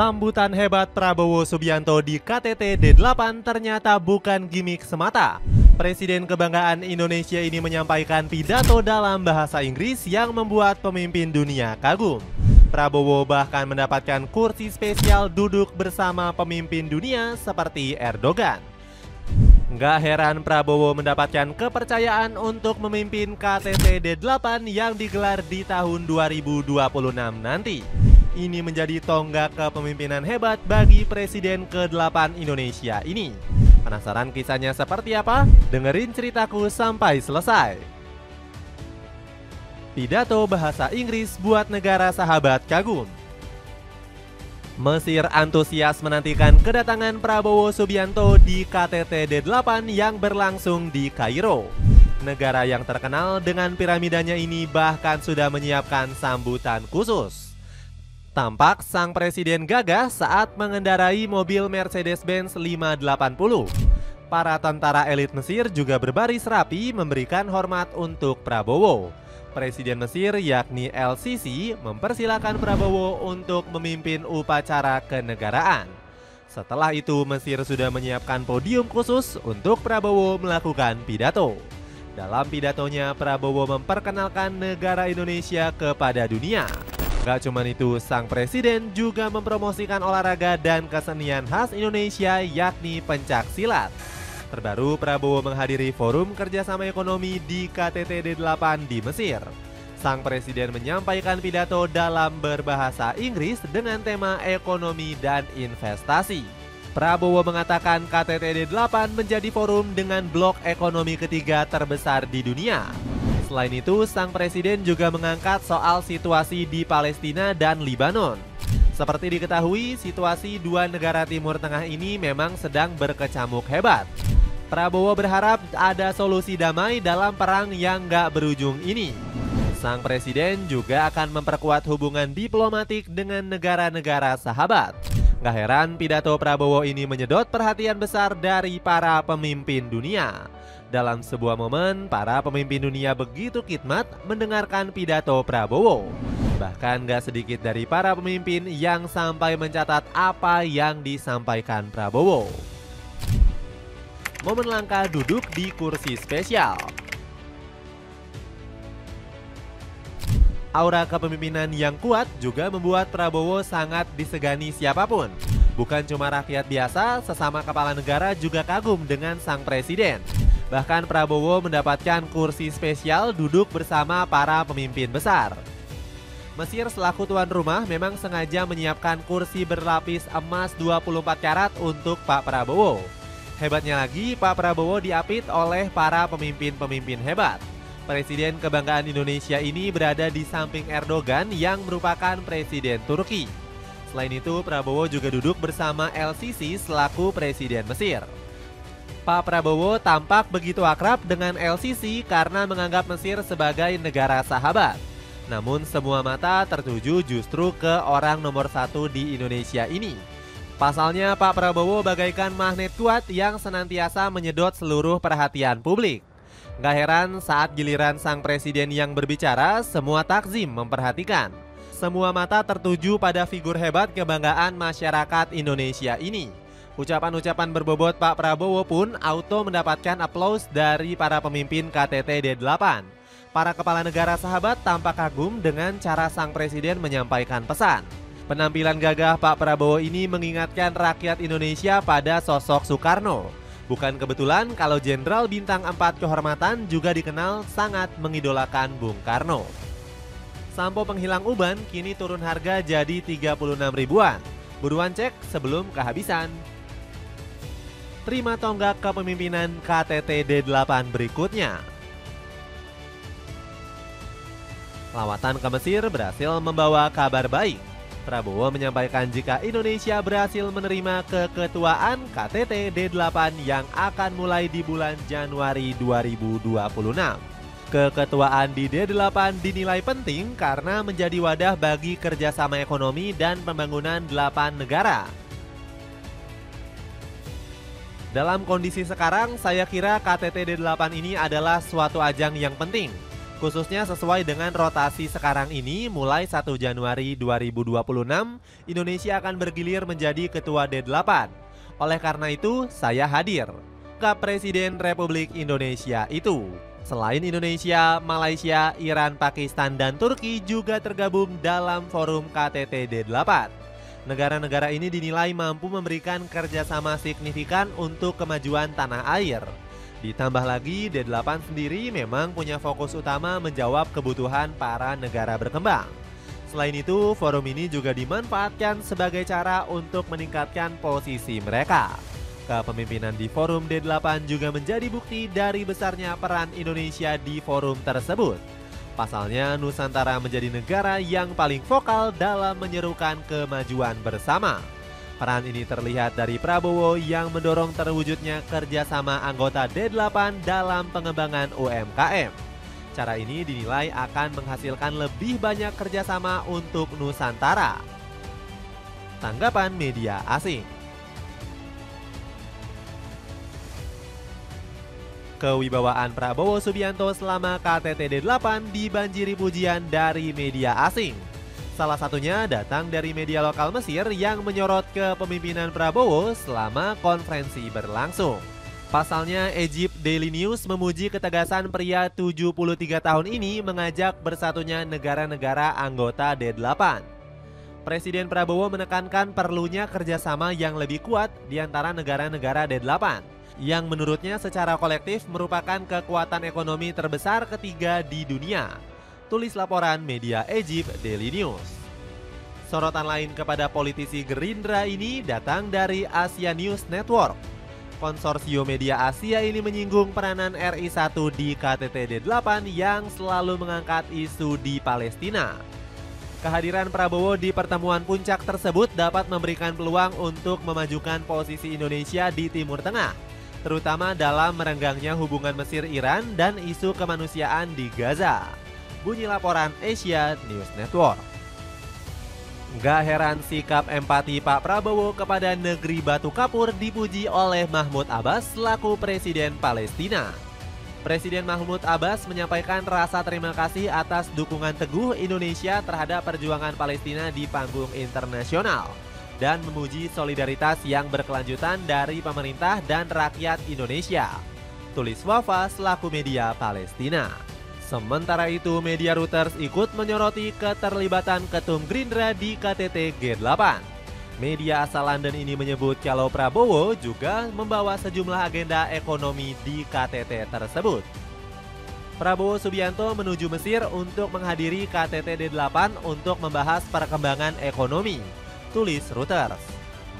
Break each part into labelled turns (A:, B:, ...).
A: Sambutan hebat Prabowo Subianto di KTT D8 ternyata bukan gimik semata. Presiden kebanggaan Indonesia ini menyampaikan pidato dalam bahasa Inggris yang membuat pemimpin dunia kagum. Prabowo bahkan mendapatkan kursi spesial duduk bersama pemimpin dunia seperti Erdogan. Nggak heran Prabowo mendapatkan kepercayaan untuk memimpin KTT D8 yang digelar di tahun 2026 nanti. Ini menjadi tonggak kepemimpinan hebat bagi Presiden ke-8 Indonesia ini. Penasaran kisahnya seperti apa? Dengerin ceritaku sampai selesai. Pidato bahasa Inggris buat negara sahabat kagum. Mesir antusias menantikan kedatangan Prabowo Subianto di KTT D8 yang berlangsung di Kairo. Negara yang terkenal dengan piramidanya ini bahkan sudah menyiapkan sambutan khusus. Tampak sang presiden gagah saat mengendarai mobil Mercedes-Benz 580. Para tentara elit Mesir juga berbaris rapi memberikan hormat untuk Prabowo. Presiden Mesir yakni El-Sisi mempersilahkan Prabowo untuk memimpin upacara kenegaraan. Setelah itu Mesir sudah menyiapkan podium khusus untuk Prabowo melakukan pidato. Dalam pidatonya Prabowo memperkenalkan negara Indonesia kepada dunia. Gak cuma itu, sang presiden juga mempromosikan olahraga dan kesenian khas Indonesia yakni pencak silat. Terbaru Prabowo menghadiri forum kerjasama ekonomi di KTT D8 di Mesir. Sang presiden menyampaikan pidato dalam berbahasa Inggris dengan tema ekonomi dan investasi. Prabowo mengatakan KTT D8 menjadi forum dengan blok ekonomi ketiga terbesar di dunia. Selain itu, sang presiden juga mengangkat soal situasi di Palestina dan Libanon. Seperti diketahui, situasi dua negara Timur Tengah ini memang sedang berkecamuk hebat. Prabowo berharap ada solusi damai dalam perang yang gak berujung ini. Sang presiden juga akan memperkuat hubungan diplomatik dengan negara-negara sahabat. Gak heran pidato Prabowo ini menyedot perhatian besar dari para pemimpin dunia. Dalam sebuah momen, para pemimpin dunia begitu khidmat mendengarkan pidato Prabowo. Bahkan gak sedikit dari para pemimpin yang sampai mencatat apa yang disampaikan Prabowo. Momen langka duduk di kursi spesial. Aura kepemimpinan yang kuat juga membuat Prabowo sangat disegani siapapun. Bukan cuma rakyat biasa, sesama kepala negara juga kagum dengan sang presiden. Bahkan Prabowo mendapatkan kursi spesial duduk bersama para pemimpin besar. Mesir selaku tuan rumah memang sengaja menyiapkan kursi berlapis emas 24 karat untuk Pak Prabowo. Hebatnya lagi, Pak Prabowo diapit oleh para pemimpin-pemimpin hebat. Presiden kebanggaan Indonesia ini berada di samping Erdogan yang merupakan presiden Turki. Selain itu, Prabowo juga duduk bersama El-Sisi selaku presiden Mesir. Pak Prabowo tampak begitu akrab dengan El-Sisi karena menganggap Mesir sebagai negara sahabat. Namun semua mata tertuju justru ke orang nomor satu di Indonesia ini. Pasalnya Pak Prabowo bagaikan magnet kuat yang senantiasa menyedot seluruh perhatian publik. Gak heran saat giliran sang presiden yang berbicara, semua takzim memperhatikan. Semua mata tertuju pada figur hebat kebanggaan masyarakat Indonesia ini. Ucapan-ucapan berbobot Pak Prabowo pun auto mendapatkan aplaus dari para pemimpin KTT D8. Para kepala negara sahabat tampak kagum dengan cara sang presiden menyampaikan pesan. Penampilan gagah Pak Prabowo ini mengingatkan rakyat Indonesia pada sosok Soekarno. Bukan kebetulan kalau Jenderal Bintang 4 Kehormatan juga dikenal sangat mengidolakan Bung Karno. Sampo penghilang uban kini turun harga jadi 36 ribuan. Buruan cek sebelum kehabisan. Terima tonggak kepemimpinan KTT D8 berikutnya. Lawatan ke Mesir berhasil membawa kabar baik. Prabowo menyampaikan jika Indonesia berhasil menerima keketuaan KTT D8 yang akan mulai di bulan Januari 2026. Keketuaan di D8 dinilai penting karena menjadi wadah bagi kerjasama ekonomi dan pembangunan 8 negara. Dalam kondisi sekarang, saya kira KTT D8 ini adalah suatu ajang yang penting. Khususnya sesuai dengan rotasi sekarang ini, mulai 1 Januari 2026, Indonesia akan bergilir menjadi ketua D8. Oleh karena itu, saya hadir ke Presiden Republik Indonesia itu. Selain Indonesia, Malaysia, Iran, Pakistan, dan Turki juga tergabung dalam forum KTT D8. Negara-negara ini dinilai mampu memberikan kerjasama signifikan untuk kemajuan tanah air. Ditambah lagi, D8 sendiri memang punya fokus utama menjawab kebutuhan para negara berkembang. Selain itu, forum ini juga dimanfaatkan sebagai cara untuk meningkatkan posisi mereka. Kepemimpinan di forum D8 juga menjadi bukti dari besarnya peran Indonesia di forum tersebut. Pasalnya, Nusantara menjadi negara yang paling vokal dalam menyerukan kemajuan bersama. Peran ini terlihat dari Prabowo yang mendorong terwujudnya kerjasama anggota D8 dalam pengembangan UMKM. Cara ini dinilai akan menghasilkan lebih banyak kerjasama untuk Nusantara. Tanggapan media asing. Kewibawaan Prabowo Subianto selama KTT D8 dibanjiri pujian dari media asing. Salah satunya datang dari media lokal Mesir yang menyorot kepemimpinan Prabowo selama konferensi berlangsung. Pasalnya, Egypt Daily News memuji ketegasan pria 73 tahun ini mengajak bersatunya negara-negara anggota D8. Presiden Prabowo menekankan perlunya kerjasama yang lebih kuat di antara negara-negara D8, yang menurutnya secara kolektif merupakan kekuatan ekonomi terbesar ketiga di dunia. Tulis laporan media Egypt Daily News. Sorotan lain kepada politisi Gerindra ini datang dari Asia News Network. Konsorsium Media Asia ini menyinggung peranan RI1 di KTT D8 yang selalu mengangkat isu di Palestina. Kehadiran Prabowo di pertemuan puncak tersebut dapat memberikan peluang untuk memajukan posisi Indonesia di Timur Tengah, terutama dalam merenggangnya hubungan Mesir-Iran dan isu kemanusiaan di Gaza. Bunyi laporan Asia News Network. Gak heran sikap empati Pak Prabowo kepada negeri batu kapur dipuji oleh Mahmud Abbas selaku Presiden Palestina. Presiden Mahmud Abbas menyampaikan rasa terima kasih atas dukungan teguh Indonesia terhadap perjuangan Palestina di panggung internasional dan memuji solidaritas yang berkelanjutan dari pemerintah dan rakyat Indonesia. Tulis Wafa selaku media Palestina. Sementara itu, media Reuters ikut menyoroti keterlibatan Ketum Gerindra di KTT G8. Media asal London ini menyebut kalau Prabowo juga membawa sejumlah agenda ekonomi di KTT tersebut. Prabowo Subianto menuju Mesir untuk menghadiri KTT D8 untuk membahas perkembangan ekonomi. Tulis Reuters.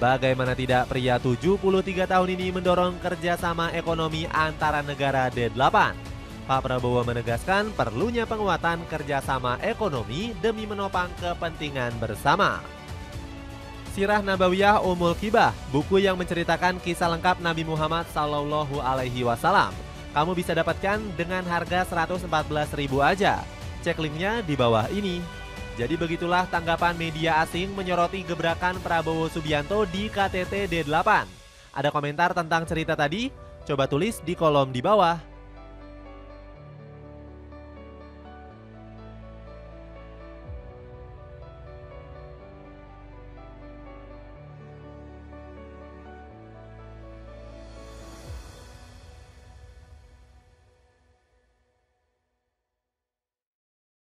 A: Bagaimana tidak, pria 73 tahun ini mendorong kerjasama ekonomi antara negara D8. Pak Prabowo menegaskan perlunya penguatan kerjasama ekonomi demi menopang kepentingan bersama. Sirah Nabawiyah Ummul Qibah, buku yang menceritakan kisah lengkap Nabi Muhammad SAW. Kamu bisa dapatkan dengan harga 114.000 aja. Cek linknya di bawah ini. Jadi begitulah tanggapan media asing menyoroti gebrakan Prabowo Subianto di KTT D8. Ada komentar tentang cerita tadi? Coba tulis di kolom di bawah.